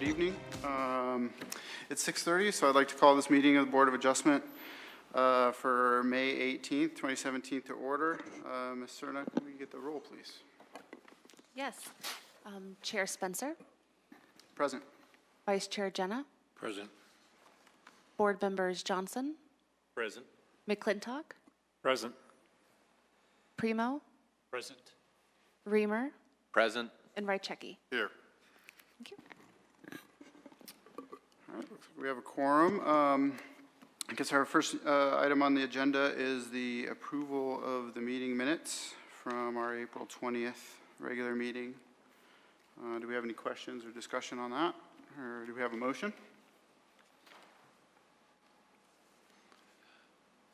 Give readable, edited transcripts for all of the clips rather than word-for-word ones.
Good evening. It's 6:30, so I'd like to call this meeting of the Board of Adjustment for May 18th, 2017 to order. Ms. Cerna, can we get the roll, please? Yes. Chair Spencer, Present. Vice Chair Jenna, Present. Board Members Johnson, Present. McClintock, Present. Primo, Present. Reamer, Present. and Rychecki. Here. Thank you. All right, looks like we have a quorum. I guess our first item on the agenda is the approval of the meeting minutes from our April 20th regular meeting. Do we have any questions or discussion on that? Or do we have a motion?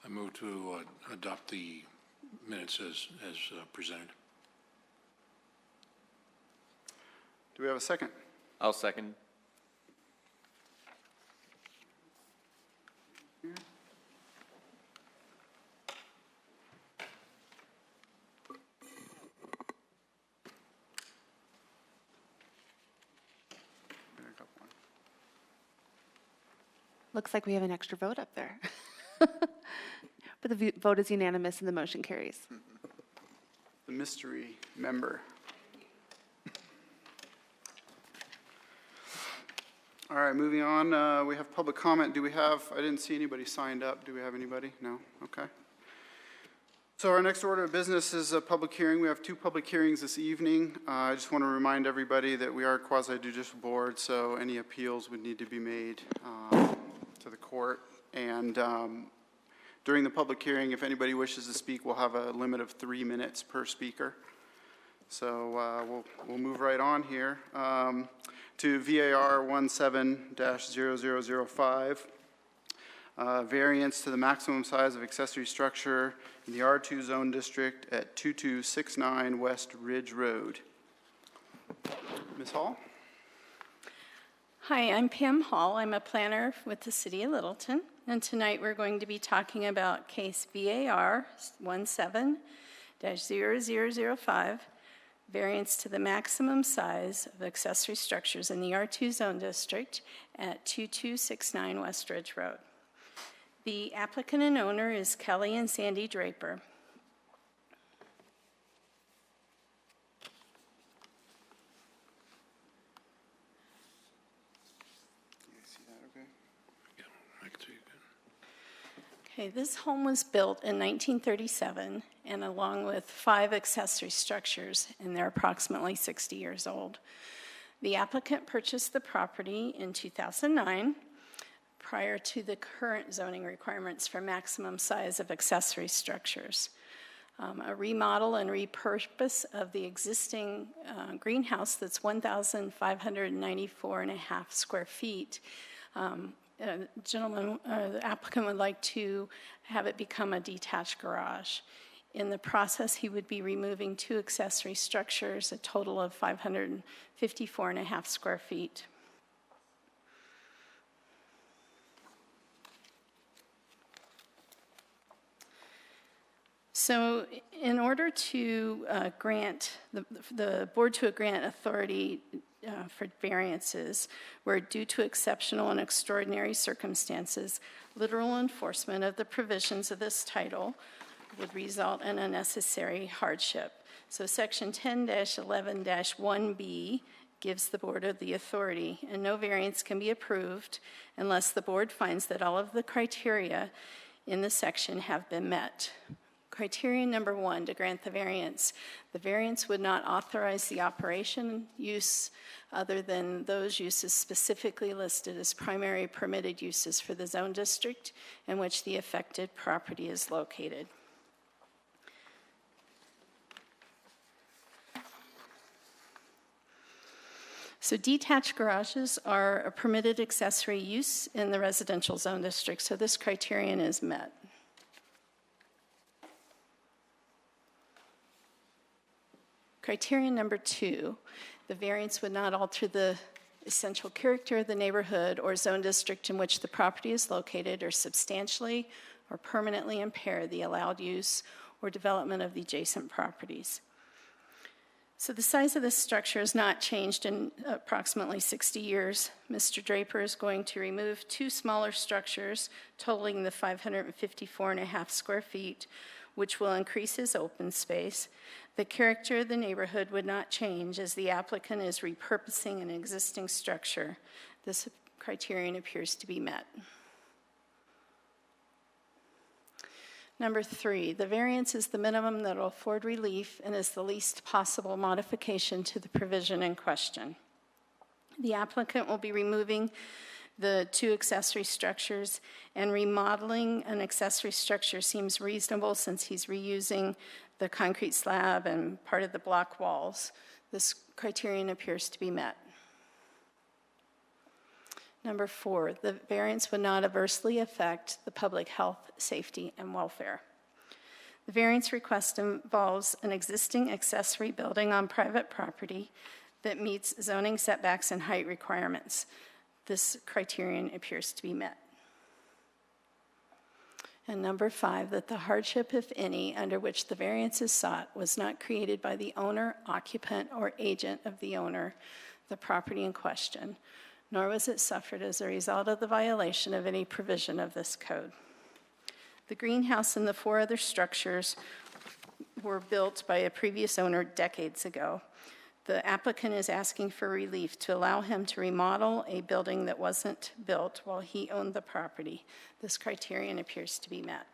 I move to adopt the minutes as presented. Do we have a second? I'll second. Looks like we have an extra vote up there. But the vote is unanimous and the motion carries. The mystery member. All right, moving on, we have public comment. Do we have, I didn't see anybody signed up. Do we have anybody? No? Okay. So our next order of business is a public hearing. We have two public hearings this evening. I just want to remind everybody that we are a quasi-judicial board, so any appeals would need to be made to the court. And during the public hearing, if anybody wishes to speak, we'll have a limit of 3 minutes per speaker. So we'll move right on here to VAR 17-0005, variance to the maximum size of accessory structure in the R2 zone district at 2269 West Ridge Road. Ms. Hall? Hi, I'm Pam Hall. I'm a planner with the City of Littleton, and tonight we're going to be talking about case VAR 17-0005, variance to the maximum size of accessory structures in the R2 zone district at 2269 West Ridge Road. The applicant and owner is Kelly and Sandy Draper. Okay, this home was built in 1937, and along with 5 accessory structures, and they're approximately 60 years old. The applicant purchased the property in 2009, prior to the current zoning requirements for maximum size of accessory structures. A remodel and repurpose of the existing greenhouse that's 1,594.5 square feet. The applicant would like to have it become a detached garage. In the process, he would be removing 2 accessory structures, a total of 554.5 square feet. So in order to grant, the board to grant authority for variances where due to exceptional and extraordinary circumstances, literal enforcement of the provisions of this title would result in unnecessary hardship. So section 10-11-1B gives the board the authority, and no variance can be approved unless the board finds that all of the criteria in the section have been met. Criterion number 1 to grant the variance would not authorize the operation use other than those uses specifically listed as primary permitted uses for the zone district in which the affected property is located. So detached garages are a permitted accessory use in the residential zone district, so this criterion is met. Criterion number 2, the variance would not alter the essential character of the neighborhood or zone district in which the property is located or substantially or permanently impair the allowed use or development of the adjacent properties. So the size of this structure has not changed in approximately 60 years. Mr. Draper is going to remove 2 smaller structures totaling the 554.5 square feet, which will increase his open space. The character of the neighborhood would not change as the applicant is repurposing an existing structure. This criterion appears to be met. Number 3, the variance is the minimum that will afford relief and is the least possible modification to the provision in question. The applicant will be removing the 2 accessory structures, and remodeling an accessory structure seems reasonable since he's reusing the concrete slab and part of the block walls. This criterion appears to be met. Number 4, the variance would not adversely affect the public health, safety, and welfare. The variance request involves an existing accessory building on private property that meets zoning setbacks and height requirements. This criterion appears to be met. And number 5, that the hardship, if any, under which the variance is sought was not created by the owner, occupant, or agent of the owner, the property in question, nor was it suffered as a result of the violation of any provision of this code. The greenhouse and the 4 other structures were built by a previous owner decades ago. The applicant is asking for relief to allow him to remodel a building that wasn't built while he owned the property. This criterion appears to be met.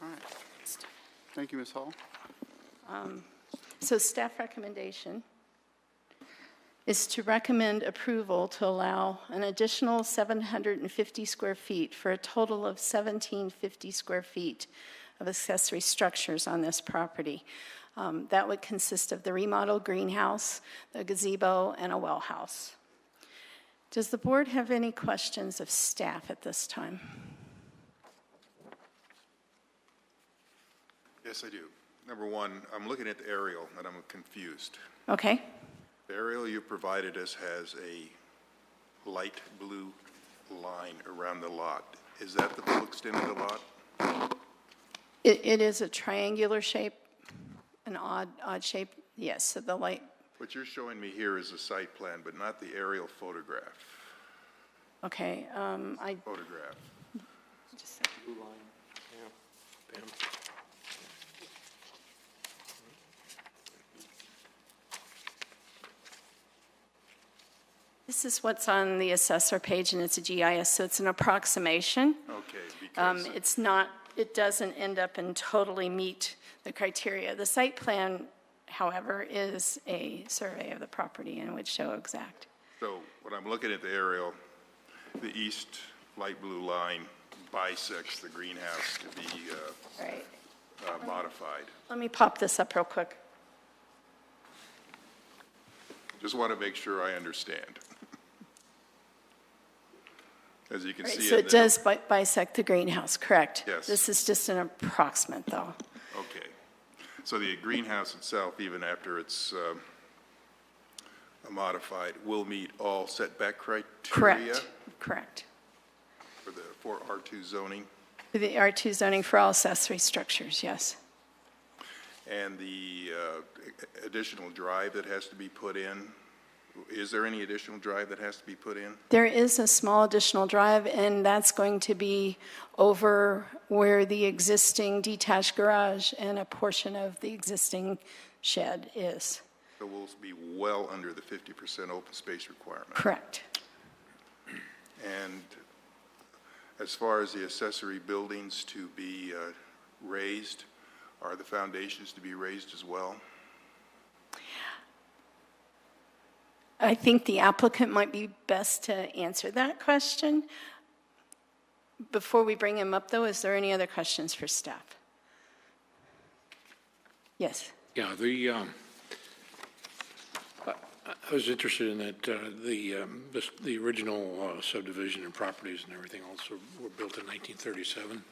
All right. Thank you, Ms. Hall. So staff recommendation is to recommend approval to allow an additional 750 square feet for a total of 1,750 square feet of accessory structures on this property. That would consist of the remodeled greenhouse, a gazebo, and a well house. Does the board have any questions of staff at this time? Yes, I do. Number 1, I'm looking at the aerial and I'm confused. Okay. The aerial you provided us has a light blue line around the lot. Is that the full extent of the lot? It is a triangular shape, an odd shape. Yes, so the light. What you're showing me here is a site plan, but not the aerial photograph. Okay. Photograph. Just, Blue line, yeah. Bam. this is what's on the assessor page, and it's a GIS, so it's an approximation. Okay, because It's not. It doesn't end up and totally meet the criteria. The site plan, however, is a survey of the property and would show exact. so when I'm looking at the aerial, the east light blue line bisects the greenhouse to be Right. modified. Let me pop this up real quick. Just want to make sure I understand. As you can Right, see. so in it the- does bisect the greenhouse, correct? Yes. This is just an approximate, though. Okay. So the greenhouse itself, even after it's modified, will meet all setback criteria? Correct. For R2 zoning? For the R2 zoning for all accessory structures, yes. And the additional drive that has to be put in, is there any additional drive that has to be put in? There is a small additional drive, and that's going to be over where the existing detached garage and a portion of the existing shed is. So we'll be well under the 50% open space requirement. Correct. And as far as the accessory buildings to be raised, are the foundations to be raised as well? I think the applicant might be best to answer that question. Before we bring him up, though, is there any other questions for staff? Yes. Yeah, I was interested in that, the original subdivision and properties and everything also were built in 1937.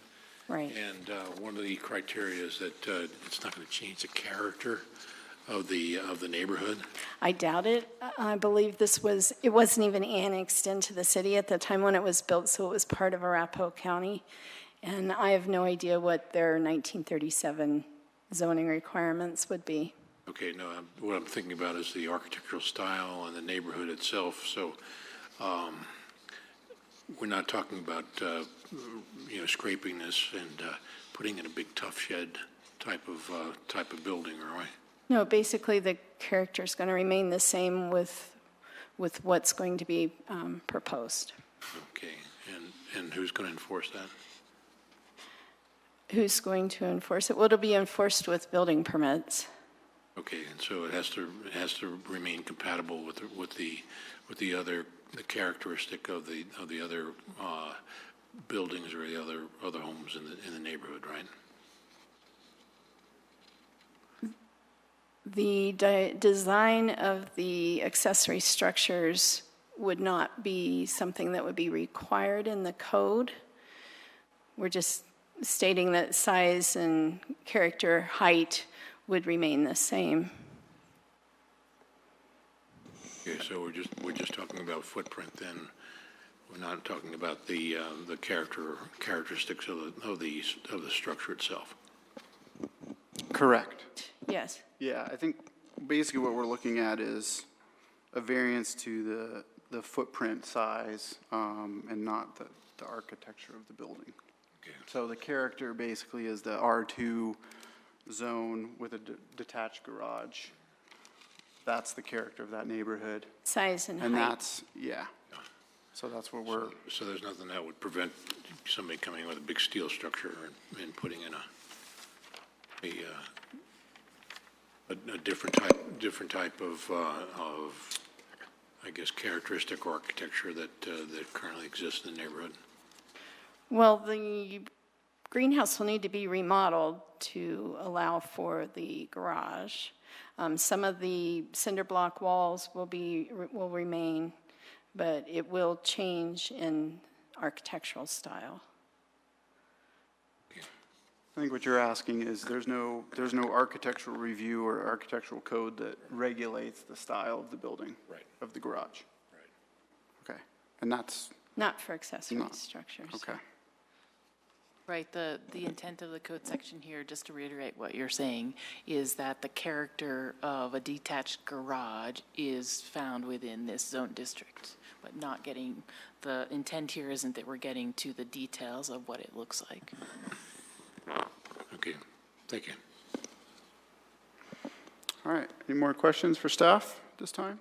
Right. And one of the criteria is that it's not going to change the character of the neighborhood. I doubt it. I believe it wasn't even annexed into the city at the time when it was built, so it was part of Arapahoe County. And I have no idea what their 1937 zoning requirements would be. Okay, no, what I'm thinking about is the architectural style and the neighborhood itself, so we're not talking about, scraping this and putting in a big tough shed type of building, are we? No, basically, the character is going to remain the same with what's going to be proposed. Okay, and who's going to enforce that? Who's going to enforce it? Well, it'll be enforced with building permits. Okay, and so it has to remain compatible with the other, the characteristic of the other buildings or the other homes in the neighborhood, right? The design of the accessory structures would not be something that would be required in the code. We're just stating that size and character height would remain the same. Okay, so we're just talking about footprint then. We're not talking about the characteristics of the structure itself. Correct. Yes. Yeah, I think basically what we're looking at is a variance to the footprint size and not the architecture of the building. Okay. So the character basically is the R2 zone with a detached garage. That's the character of that neighborhood. Size and height. And that's, yeah. So that's what we're, So there's nothing that would prevent somebody coming in with a big steel structure and putting in a different type of I guess characteristic architecture that currently exists in the neighborhood. Well, the greenhouse will need to be remodeled to allow for the garage. Some of the cinder block walls will remain, but it will change in architectural style. I think what you're asking is there's no architectural review or architectural code that regulates the style of the building. Right. Of the garage. Right. Okay. And that's, Not for accessory Not- structures. okay. Right, the intent of the code section here, just to reiterate what you're saying, is that the character of a detached garage is found within this zone district, but not getting, the intent here isn't that we're getting to the details of what it looks like. Okay, thank you. All right. Any more questions for staff this time?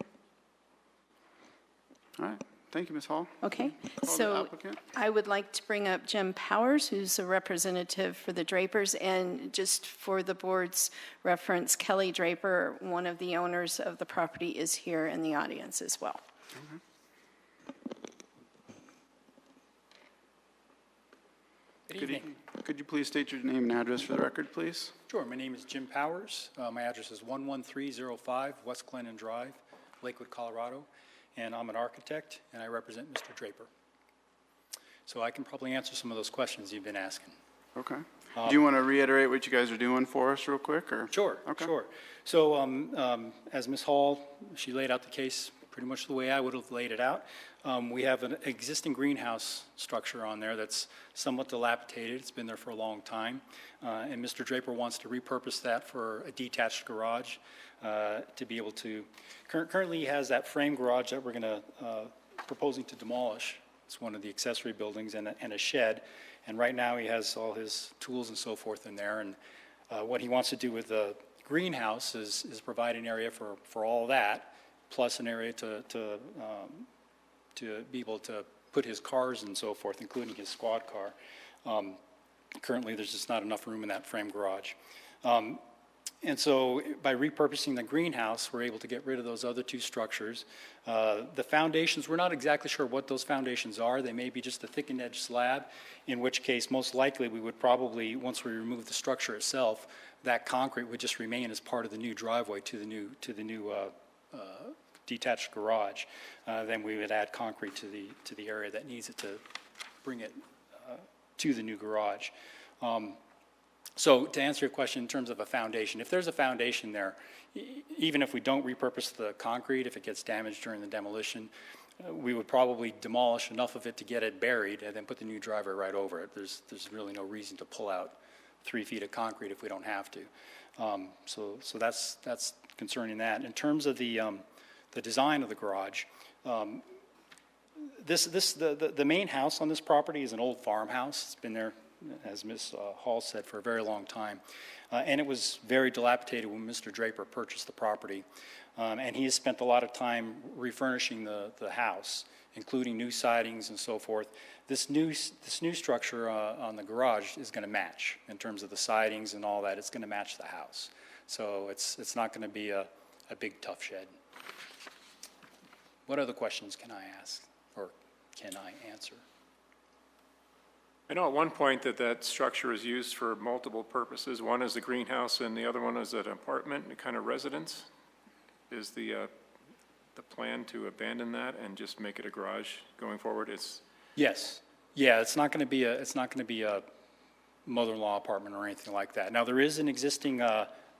All right. Thank you, Ms. Hall. Okay, Call the so applicant. I would like to bring up Jim Powers, who's a representative for the Drapers, and just for the board's reference, Kelly Draper, one of the owners of the property, is here in the audience as well. Good evening. Could you please state your name and address for the record, please? Sure. My name is Jim Powers. My address is 11305 West Glennon Drive, Lakewood, Colorado. And I'm an architect, and I represent Mr. Draper. So I can probably answer some of those questions you've been asking. Okay. Do you want to reiterate what you guys are doing for us real quick, or? Sure, Okay. sure. So as Ms. Hall, she laid out the case pretty much the way I would have laid it out. We have an existing greenhouse structure on there that's somewhat dilapidated. It's been there for a long time. And Mr. Draper wants to repurpose that for a detached garage to be able to, currently he has that frame garage that we're going to, proposing to demolish. It's one of the accessory buildings and a shed. And right now he has all his tools and so forth in there. And what he wants to do with the greenhouse is provide an area for all that, plus an area to be able to put his cars and so forth, including his squad car. Currently, there's just not enough room in that frame garage. And so by repurposing the greenhouse, we're able to get rid of those other two structures. The foundations, we're not exactly sure what those foundations are. They may be just a thickened edge slab, in which case, most likely, we would probably, once we remove the structure itself, that concrete would just remain as part of the new driveway to the new detached garage. Then we would add concrete to the area that needs it to bring it to the new garage. So to answer your question in terms of a foundation, if there's a foundation there, even if we don't repurpose the concrete, if it gets damaged during the demolition, we would probably demolish enough of it to get it buried and then put the new driveway right over it. There's really no reason to pull out 3 feet of concrete if we don't have to. So that's concerning that. In terms of the design of the garage, the main house on this property is an old farmhouse. It's been there, as Ms. Hall said, for a very long time. And it was very dilapidated when Mr. Draper purchased the property. And he has spent a lot of time refurnishing the house, including new sidings and so forth. This new structure on the garage is going to match in terms of the sidings and all that. It's going to match the house. So it's not going to be a big, tough shed. What other questions can I ask or can I answer? I know at one point that structure is used for multiple purposes. One is the greenhouse and the other one is an apartment, a kind of residence. Is the plan to abandon that and just make it a garage going forward? Yes. Yeah, it's not going to be a mother-in-law apartment or anything like that. Now, there is an existing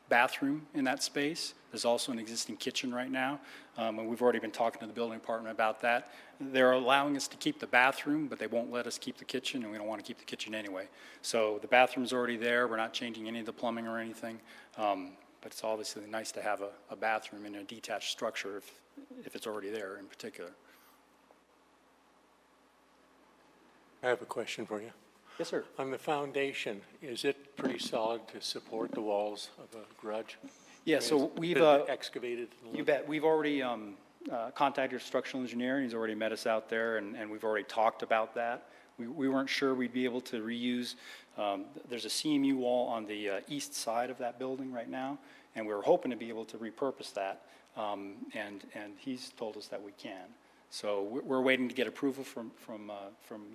bathroom in that space. There's also an existing kitchen right now, and we've already been talking to the building department about that. They're allowing us to keep the bathroom, but they won't let us keep the kitchen, and we don't want to keep the kitchen anyway. So the bathroom's already there. We're not changing any of the plumbing or anything, but it's obviously nice to have a bathroom in a detached structure if it's already there in particular. I have a question for you. Yes, sir. On the foundation, is it pretty solid to support the walls of a garage? Yeah, I mean, so it's we've, been excavated? you bet, we've already contacted a structural engineer, and he's already met us out there, and we've already talked about that. We weren't sure we'd be able to reuse, there's a CMU wall on the east side of that building right now, and we were hoping to be able to repurpose that, and he's told us that we can. So we're waiting to get approval from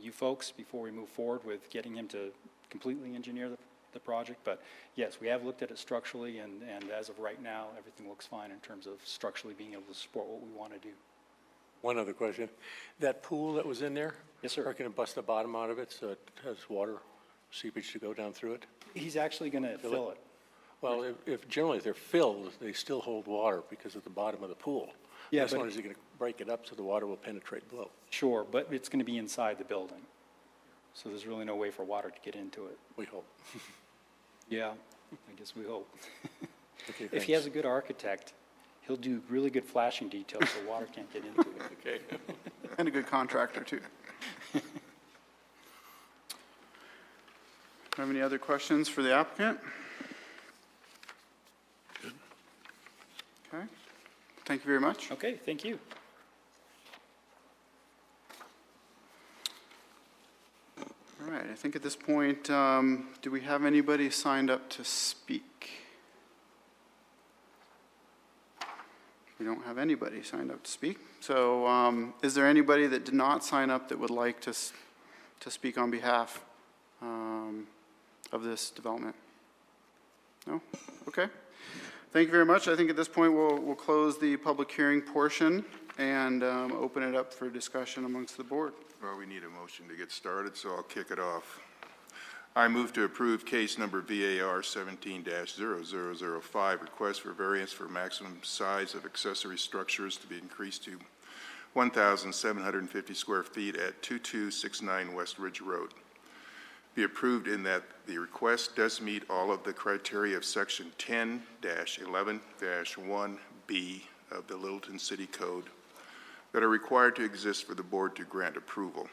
you folks before we move forward with getting him to completely engineer the project. But yes, we have looked at it structurally, and as of right now, everything looks fine in terms of structurally being able to support what we want to do. One other question. That pool that was in there? Yes, sir. Are you going to bust the bottom out of it so it has water seepage to go down through it? He's actually going to fill it. Well, generally if they're filled, they still hold water because of the bottom of the pool. Yeah, This but- one, is he going to break it up so the water will penetrate below? Sure, but it's going to be inside the building. So there's really no way for water to get into it. We hope. Yeah, I guess we hope. Okay, If he has a good architect, he'll do really good flashing details so water can't get into it. Okay. And a good contractor, too. Have any other questions for the applicant? Good. Okay. Thank you very much. Okay, thank you. All right, I think at this point, do we have anybody signed up to speak? We don't have anybody signed up to speak. So is there anybody that did not sign up that would like to speak on behalf of this development? No? Okay. Thank you very much. I think at this point, we'll close the public hearing portion and open it up for discussion amongst the board. Well, we need a motion to get started, so I'll kick it off. I move to approve case number VAR 17-0005, request for variance for maximum size of accessory structures to be increased to 1,750 square feet at 2269 West Ridge Road. Be approved in that the request does meet all of the criteria of section 10-11-1B of the Littleton City Code that are required to exist for the board to grant approval.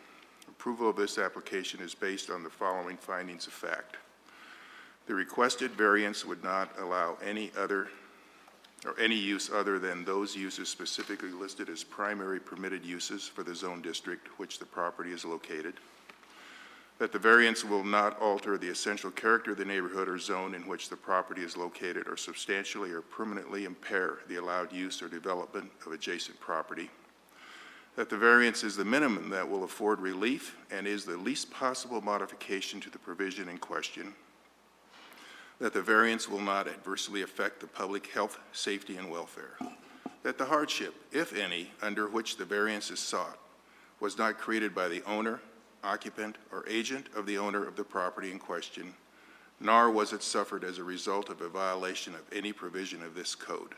Approval of this application is based on the following findings of fact. The requested variance would not allow any use other than those uses specifically listed as primary permitted uses for the zone district which the property is located. That the variance will not alter the essential character of the neighborhood or zone in which the property is located or substantially or permanently impair the allowed use or development of adjacent property. That the variance is the minimum that will afford relief and is the least possible modification to the provision in question. That the variance will not adversely affect the public health, safety, and welfare. That the hardship, if any, under which the variance is sought was not created by the owner, occupant, or agent of the owner of the property in question, nor was it suffered as a result of a violation of any provision of this code.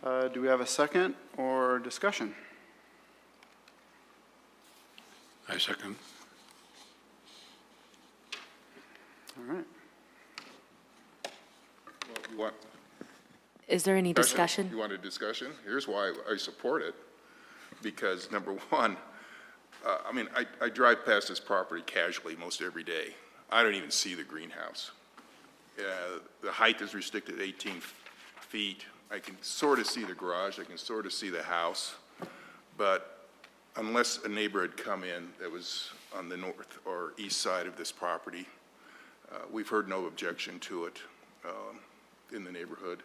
Do we have a second or discussion? I second. All right. What? Is there any discussion? You want a discussion? Here's why I support it. Because number one, I mean, I drive past this property casually most every day. I don't even see the greenhouse. The height is restricted 18 feet. I can sort of see the garage. I can sort of see the house. But unless a neighbor had come in that was on the north or east side of this property, we've heard no objection to it in the neighborhood.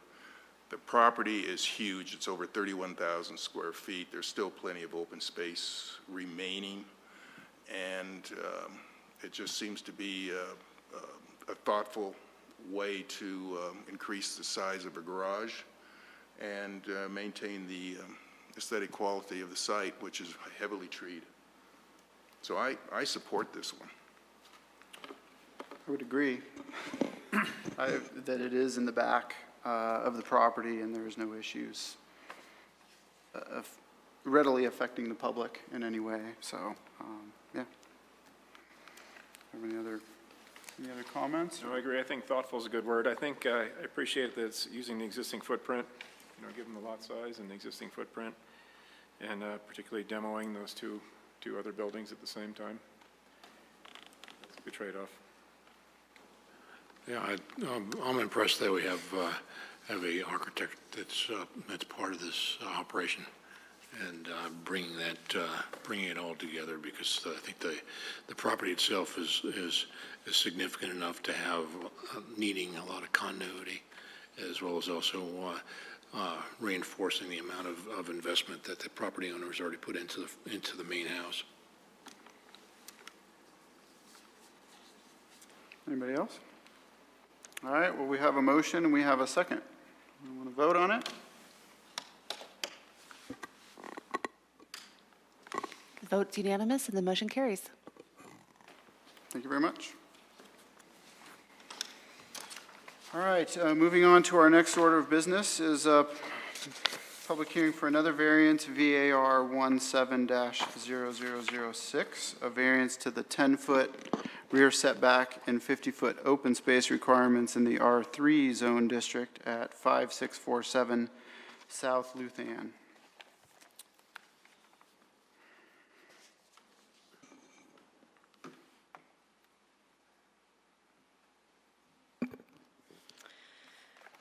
The property is huge. It's over 31,000 square feet. There's still plenty of open space remaining. And it just seems to be a thoughtful way to increase the size of a garage and maintain the aesthetic quality of the site, which is heavily treed. So I support this one. I would agree that it is in the back of the property and there's no issues of readily affecting the public in any way. So, yeah. Have any other comments? No, I agree. I think thoughtful is a good word. I think I appreciate that it's using the existing footprint, given the lot size and the existing footprint, and particularly demoing those two other buildings at the same time. That's a good trade-off. Yeah, I'm impressed that we have a architect that's part of this operation, and bringing it all together, because I think the property itself is significant enough to have needing a lot of continuity, as well as also reinforcing the amount of investment that the property owner has already put into the main house. Anybody else? All right, well, we have a motion and we have a second. We want to vote on it? The vote's unanimous and the motion carries. Thank you very much. All right, moving on to our next order of business is a public hearing for another variance, VAR 17-0006, a variance to the 10-foot rear setback and 50-foot open space requirements in the R3 zone district at 5647 South Luthan.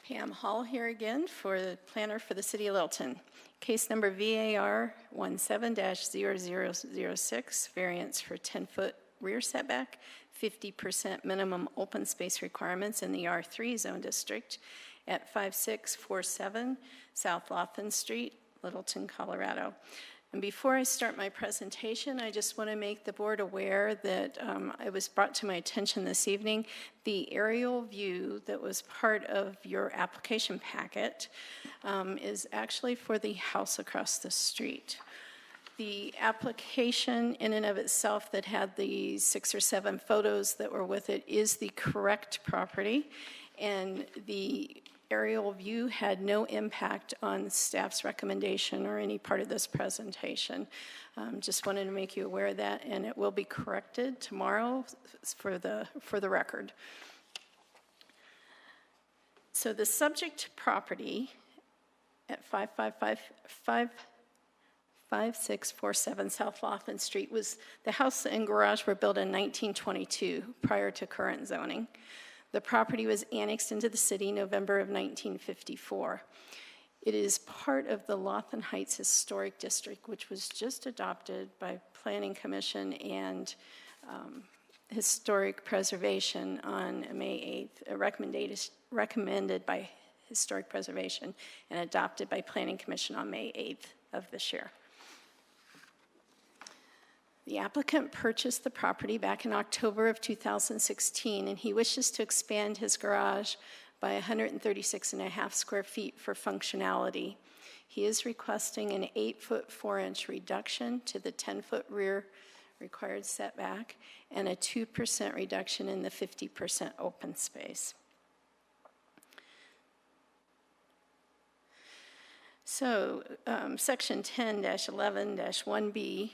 Pam Hall here again for the planner for the City of Littleton. Case number VAR 17-0006, variance for 10-foot rear setback, 50% minimum open space requirements in the R3 zone district at 5647 South Lawton Street, Littleton, Colorado. And before I start my presentation, I just want to make the board aware that it was brought to my attention this evening, the aerial view that was part of your application packet is actually for the house across the street. The application in and of itself that had the 6 or 7 photos that were with it is the correct property, and the aerial view had no impact on staff's recommendation or any part of this presentation. Just wanted to make you aware of that, and it will be corrected tomorrow for the record. So the subject property at 5647 South Lawton Street was, the house and garage were built in 1922 prior to current zoning. The property was annexed into the city November of 1954. It is part of the Lawton Heights Historic District, which was just adopted by Planning Commission and Historic Preservation on May 8th, recommended by Historic Preservation and adopted by Planning Commission on May 8th of this year. The applicant purchased the property back in October of 2016, and he wishes to expand his garage by 136.5 square feet for functionality. He is requesting an 8-foot 4-inch reduction to the 10-foot rear required setback and a 2% reduction in the 50% open space. So, Section 10-11-1B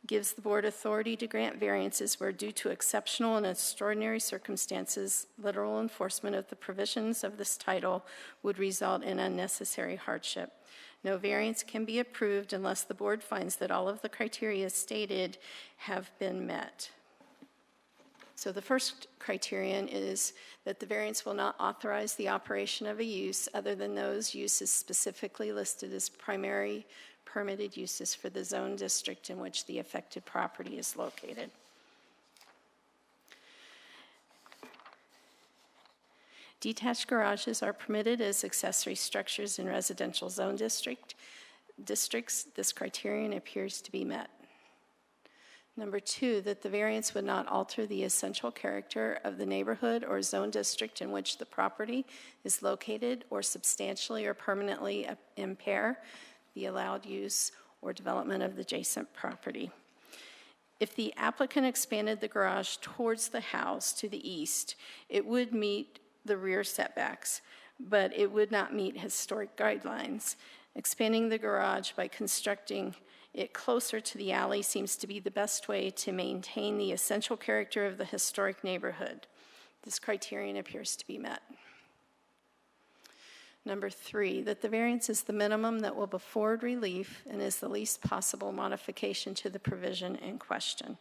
gives the board authority to grant variances where, due to exceptional and extraordinary circumstances, literal enforcement of the provisions of this title would result in unnecessary hardship. No variance can be approved unless the board finds that all of the criteria stated have been met. So the first criterion is that the variance will not authorize the operation of a use other than those uses specifically listed as primary permitted uses for the zone district in which the affected property is located. Detached garages are permitted as accessory structures in residential zone districts. This criterion appears to be met. Number 2, that the variance would not alter the essential character of the neighborhood or zone district in which the property is located or substantially or permanently impair the allowed use or development of the adjacent property. If the applicant expanded the garage towards the house to the east, it would meet the rear setbacks, but it would not meet historic guidelines. Expanding the garage by constructing it closer to the alley seems to be the best way to maintain the essential character of the historic neighborhood. This criterion appears to be met. Number 3, that the variance is the minimum that will afford relief and is the least possible modification to the provision in question.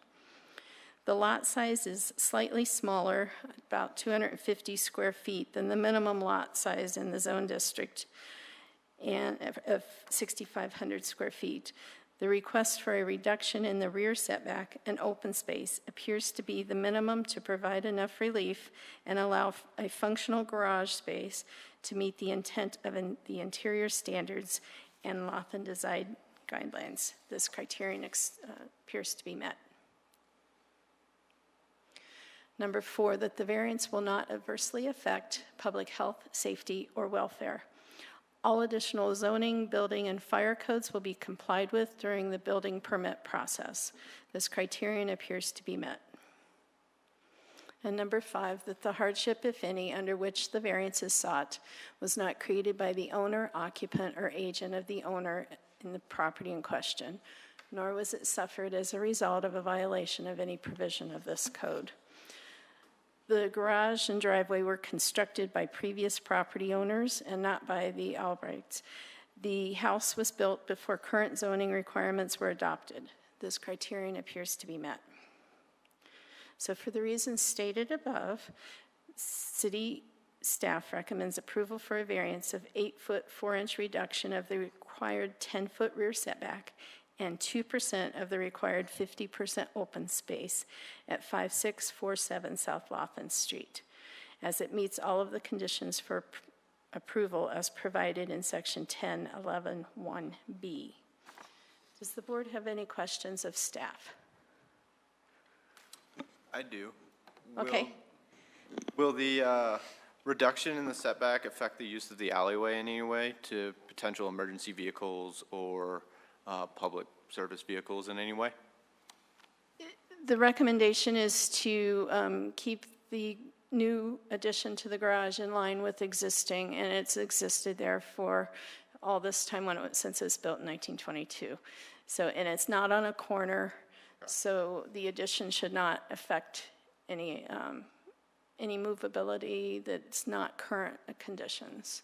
The lot size is slightly smaller, about 250 square feet, than the minimum lot size in the zone district and of 6,500 square feet. The request for a reduction in the rear setback and open space appears to be the minimum to provide enough relief and allow a functional garage space to meet the intent of the interior standards and Latham design guidelines. This criterion appears to be met. Number 4, that the variance will not adversely affect public health, safety, or welfare. All additional zoning, building, and fire codes will be complied with during the building permit process. This criterion appears to be met. And number 5, that the hardship, if any, under which the variance is sought was not created by the owner, occupant, or agent of the owner in the property in question, nor was it suffered as a result of a violation of any provision of this code. The garage and driveway were constructed by previous property owners and not by the Albrights. The house was built before current zoning requirements were adopted. This criterion appears to be met. So for the reasons stated above, city staff recommends approval for a variance of 8-foot 4-inch reduction of the required 10-foot rear setback and 2% of the required 50% open space at 5647 South Laughlin Street, as it meets all of the conditions for approval as provided in Section 10-11-1B. Does the board have any questions of staff? I do. Okay. Will the reduction in the setback affect the use of the alleyway in any way to potential emergency vehicles or public service vehicles in any way? The recommendation is to keep the new addition to the garage in line with existing, and it's existed there for all this time since it was built in 1922. So, and it's not on a corner, so the addition should not affect any movability that's not current conditions.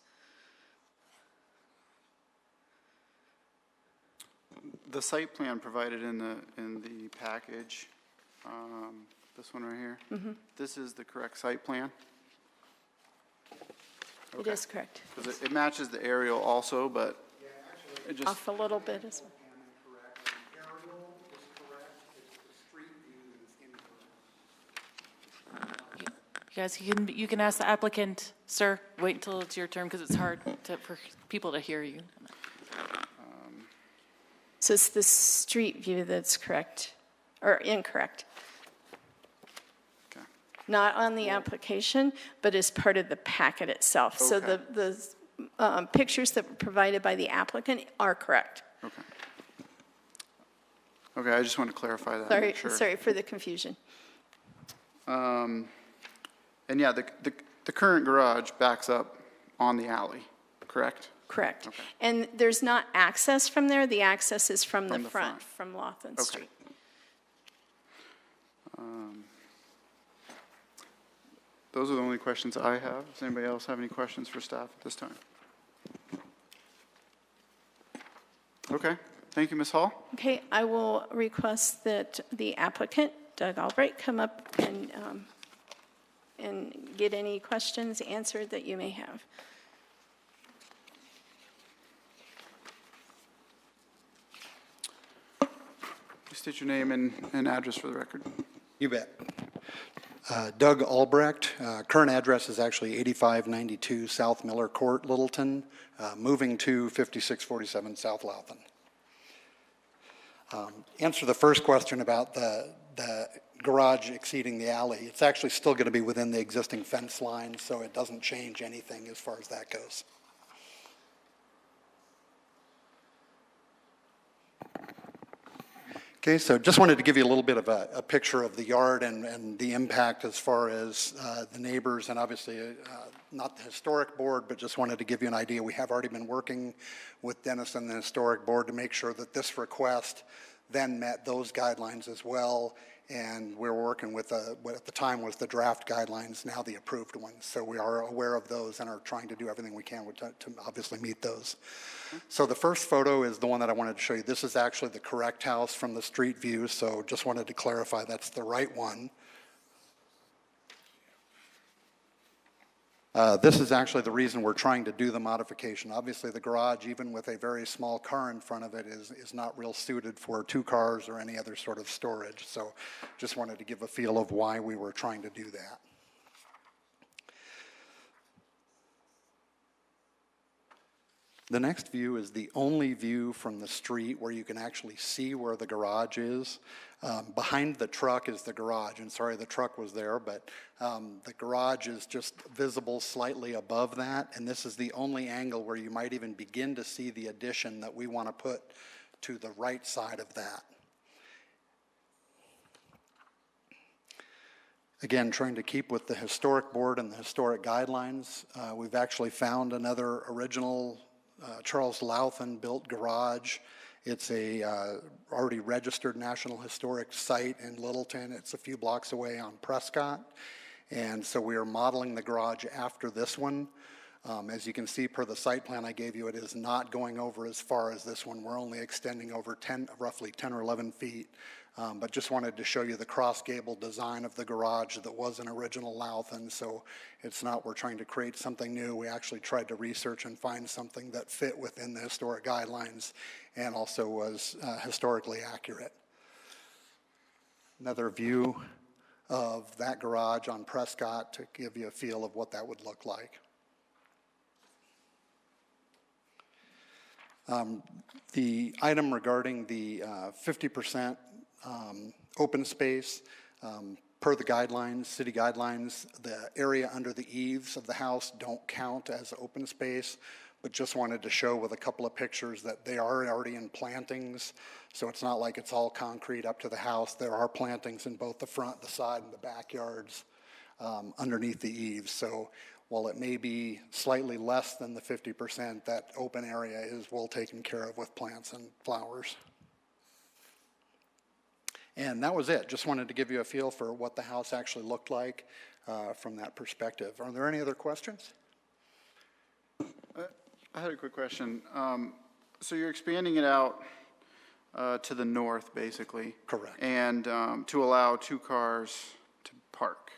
The site plan provided in the package, this one right here, this is the correct site plan? It is correct. 'Cause it matches the aerial also, but it just, Off a little bit as well. You guys, you can ask the applicant, sir, wait until it's your turn, because it's hard for people to hear you. So it's the street view that's correct, or incorrect. okay. Not on the application, but as part of the packet itself. So Okay. the pictures that were provided by the applicant are correct. Okay. Okay, I just want to clarify that. Sorry, make sure. sorry for the confusion. And yeah, the current garage backs up on the alley, correct? Correct. And there's not access from there, the access is from the From the front, front. from Laughlin Okay. Street. Those are the only questions I have. Does anybody else have any questions for staff at this time? Okay, thank you, Ms. Hall. Okay, I will request that the applicant, Doug Albright, come up and get any questions answered that you may have. Please state your name and address for the record. You bet. Doug Albrecht. Current address is actually 8592 South Miller Court, Littleton, moving to 5647 South Loughton. Answer the first question about the garage exceeding the alley. It's actually still going to be within the existing fence line, so it doesn't change anything as far as that goes. Okay, so just wanted to give you a little bit of a picture of the yard and the impact as far as the neighbors, and obviously not the historic board, but just wanted to give you an idea. We have already been working with Dennis and the historic board to make sure that this request then met those guidelines as well. And we're working with what at the time was the draft guidelines, now the approved ones. So we are aware of those and are trying to do everything we can to obviously meet those. So the first photo is the one that I wanted to show you. This is actually the correct house from the street view, so just wanted to clarify that's the right one. This is actually the reason we're trying to do the modification. Obviously, the garage, even with a very small car in front of it, is not real suited for 2 cars or any other sort of storage. So just wanted to give a feel of why we were trying to do that. The next view is the only view from the street where you can actually see where the garage is. Behind the truck is the garage, and sorry the truck was there, but the garage is just visible slightly above that, and this is the only angle where you might even begin to see the addition that we want to put to the right side of that. Again, trying to keep with the historic board and the historic guidelines. We've actually found another original Charles Loughton built garage. It's a already registered National Historic Site in Littleton. It's a few blocks away on Prescott. And so we are modeling the garage after this one. As you can see per the site plan I gave you, it is not going over as far as this one. We're only extending over roughly 10 or 11 feet. But just wanted to show you the cross gable design of the garage that was an original Loughton. So it's not we're trying to create something new. We actually tried to research and find something that fit within the historic guidelines and also was historically accurate. Another view of that garage on Prescott to give you a feel of what that would look like. The item regarding the 50% open space, per the guidelines, city guidelines, the area under the eaves of the house don't count as open space, but just wanted to show with a couple of pictures that they are already in plantings, so it's not like it's all concrete up to the house. There are plantings in both the front, the side, and the backyards underneath the eaves. So while it may be slightly less than the 50%, that open area is well taken care of with plants and flowers. And that was it. Just wanted to give you a feel for what the house actually looked like from that perspective. Are there any other questions? I had a quick question. So you're expanding it out to the north, basically? Correct. And to allow 2 cars to park?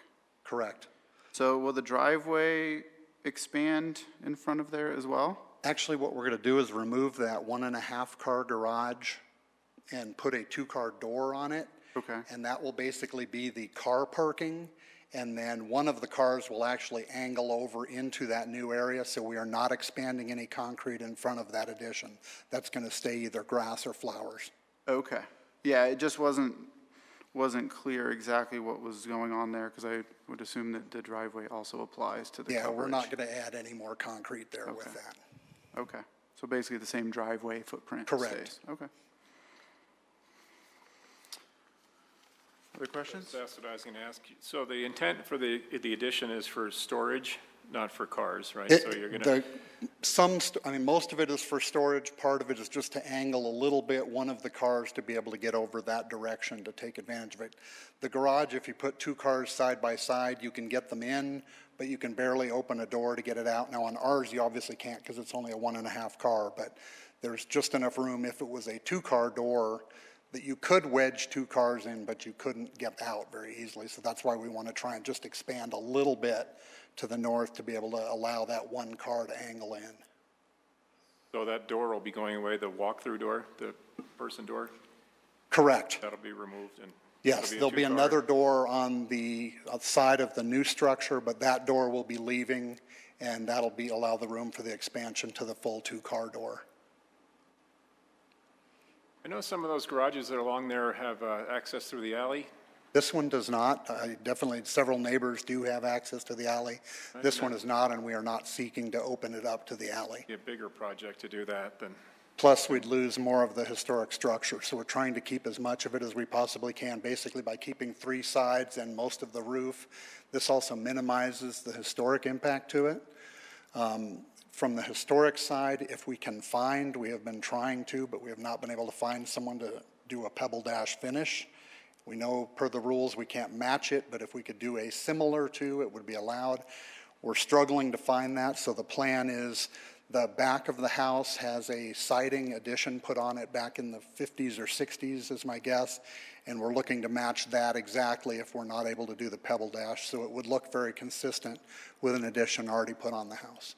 Correct. So will the driveway expand in front of there as well? Actually, what we're going to do is remove that 1.5 car garage and put a 2-car door on it. Okay. And that will basically be the car parking. And then one of the cars will actually angle over into that new area, so we are not expanding any concrete in front of that addition. That's going to stay either grass or flowers. Okay. Yeah, it just wasn't clear exactly what was going on there, because I would assume that the driveway also applies to the coverage. Yeah, we're not going to add any more concrete there with that. Okay. So basically the same driveway footprint Correct. stays. Okay. Other questions? That's what I was going to ask you. So the intent for the addition is for storage not for cars, right? It- So you're gonna, I mean, most of it is for storage, part of it is just to angle a little bit one of the cars to be able to get over that direction to take advantage of it. The garage, if you put two cars side by side, you can get them in, but you can barely open a door to get it out. Now, on ours, you obviously can't because it's only a 1.5 car, but there's just enough room if it was a 2-car door that you could wedge 2 cars in, but you couldn't get out very easily. So that's why we want to try and just expand a little bit to the north to be able to allow that 1 car to angle in. so that door will be going away, the walk-through door, the person door, Correct. that'll be removed and. Yes, it'll there'll be 2-car. another door on the side of the new structure, but that door will be leaving, and that'll be, allow the room for the expansion to the full 2-car door. I know some of those garages that are along there have access through the alley. This one does not. Definitely, several neighbors do have access to the alley. This one is not, and we are not seeking to open it up to the alley. Be a bigger project to do that than, Plus, we'd lose more of the historic structure, so we're trying to keep as much of it as we possibly can, basically by keeping 3 sides and most of the roof. This also minimizes the historic impact to it. From the historic side, if we can find, we have been trying to, but we have not been able to find someone to do a pebble dash finish. We know per the rules we can't match it, but if we could do a similar to, it would be allowed. We're struggling to find that, so the plan is the back of the house has a siding addition put on it back in the 50s or 60s is my guess, and we're looking to match that exactly if we're not able to do the pebble dash, so it would look very consistent with an addition already put on the house.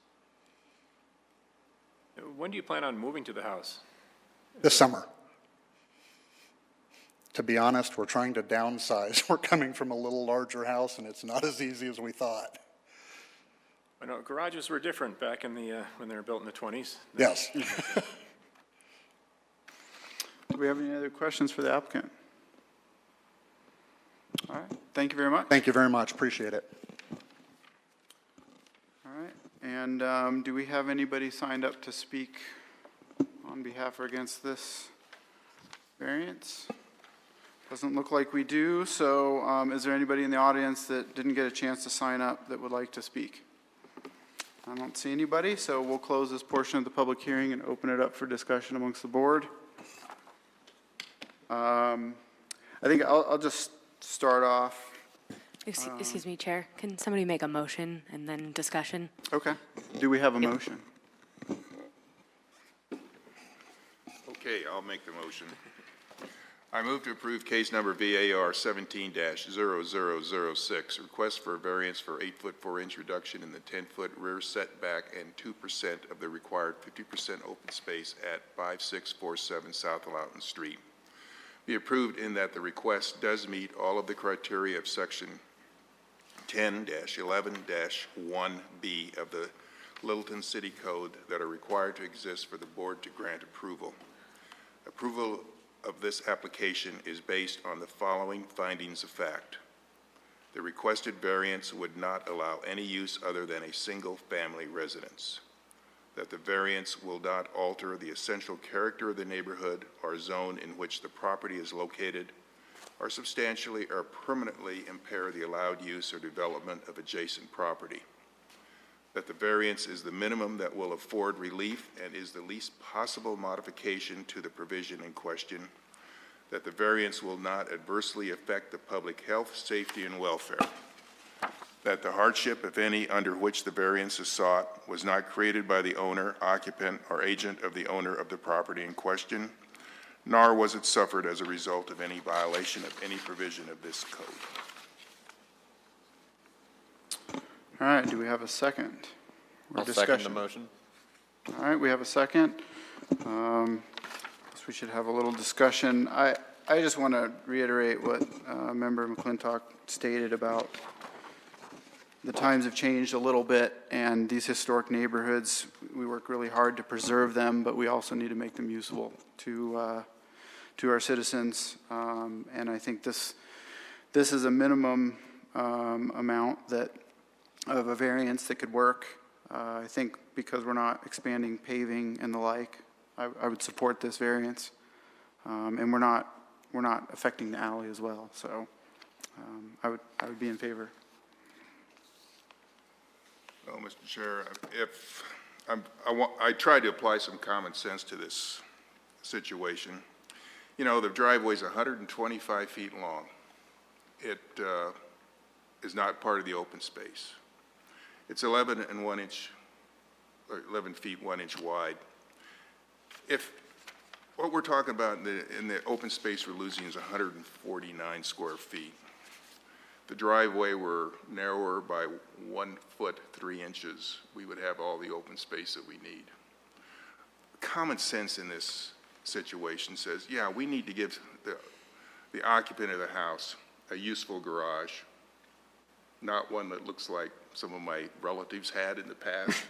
when do you plan on moving to the house? This summer. To be honest, we're trying to downsize. We're coming from a little larger house, and it's not as easy as we thought. I know garages were different back in the, when they were built in the 20s. Yes. Do we have any other questions for the applicant? All right, thank you very much. Thank you very much. Appreciate it. All right, and do we have anybody signed up to speak on behalf or against this variance? Doesn't look like we do, so is there anybody in the audience that didn't get a chance to sign up that would like to speak? I don't see anybody, so we'll close this portion of the public hearing and open it up for discussion amongst the board. I think I'll just start off. Excuse me, Chair. Can somebody make a motion and then discussion? Okay. Do we have a motion? Okay, I'll make the motion. I move to approve case number VAR 17-0006, request for a variance for 8-foot 4-inch reduction in the 10-foot rear setback and 2% of the required 50% open space at 5647 South Loudoun Street. Be approved in that the request does meet all of the criteria of section 10-11-1B of the Littleton City Code that are required to exist for the board to grant approval. Approval of this application is based on the following findings of fact. The requested variance would not allow any use other than a single-family residence. That the variance will not alter the essential character of the neighborhood or zone in which the property is located, or substantially or permanently impair the allowed use or development of adjacent property. That the variance is the minimum that will afford relief and is the least possible modification to the provision in question. That the variance will not adversely affect the public health, safety, and welfare. That the hardship, if any, under which the variance is sought was not created by the owner, occupant, or agent of the owner of the property in question, nor was it suffered as a result of any violation of any provision of this code. All right, do we have a second? Or I'll second the discussion? motion. All right, we have a second. Guess we should have a little discussion. I just want to reiterate what Member McClintock stated about the times have changed a little bit, and these historic neighborhoods, we work really hard to preserve them, but we also need to make them usable to our citizens. And I think this is a minimum amount that of a variance that could work. I think because we're not expanding paving and the like, I would support this variance. And we're not affecting the alley as well, so I would be in favor. Oh, Mr. Chair, if, I tried to apply some common sense to this situation. You know, the driveway's 125 feet long. It is not part of the open space. It's 11 feet 1 inch wide. If what we're talking about in the open space we're losing is 149 square feet, the driveway were narrower by 1 foot 3 inches, we would have all the open space that we need. Common sense in this situation says, yeah, we need to give the occupant of the house a useful garage, not one that looks like some of my relatives had in the past.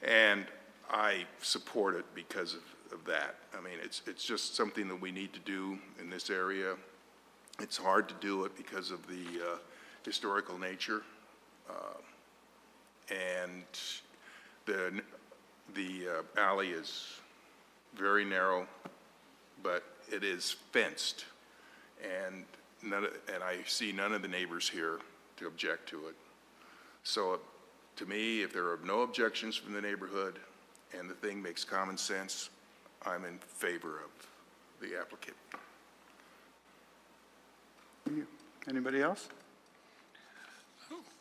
And I support it because of that. I mean, it's just something that we need to do in this area. It's hard to do it because of the historical nature. And the alley is very narrow, but it is fenced. And I see none of the neighbors here to object to it. So to me, if there are no objections from the neighborhood and the thing makes common sense, I'm in favor of the applicant. Thank you. Anybody else?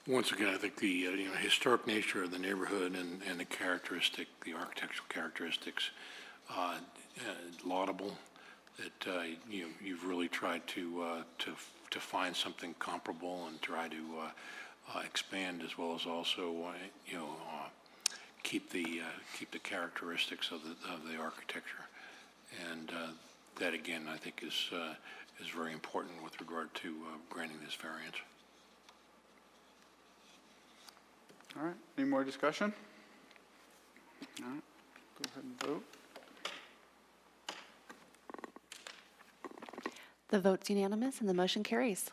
Once again, I think the historic nature of the neighborhood and the architectural characteristics, laudable. That you've really tried to find something comparable and try to expand, as well as also keep the characteristics of the architecture, and that again I think is very important with regard to granting this variance. All right, any more discussion? All right, go ahead and vote. The vote's unanimous and the motion carries.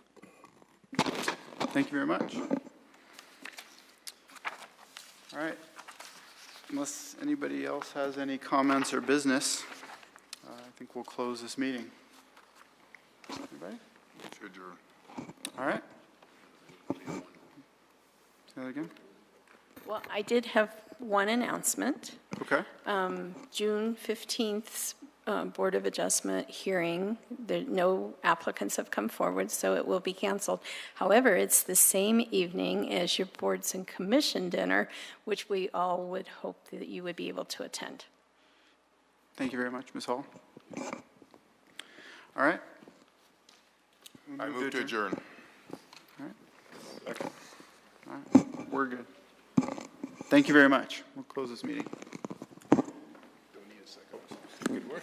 Thank you very much. All right, unless anybody else has any comments or business, I think we'll close this meeting. Anybody? To adjourn. All right. Say that again? Well, I did have one announcement. Okay. June 15th Board of Adjustment hearing, no applicants have come forward, so it will be canceled. However, it's the same evening as your boards and commission dinner, which we all would hope that you would be able to attend. Thank you very much, Ms. Hall. All right. I move to adjourn. All right. All right. We're good. Thank you very much. We'll close this meeting. Don't need a second. Good work.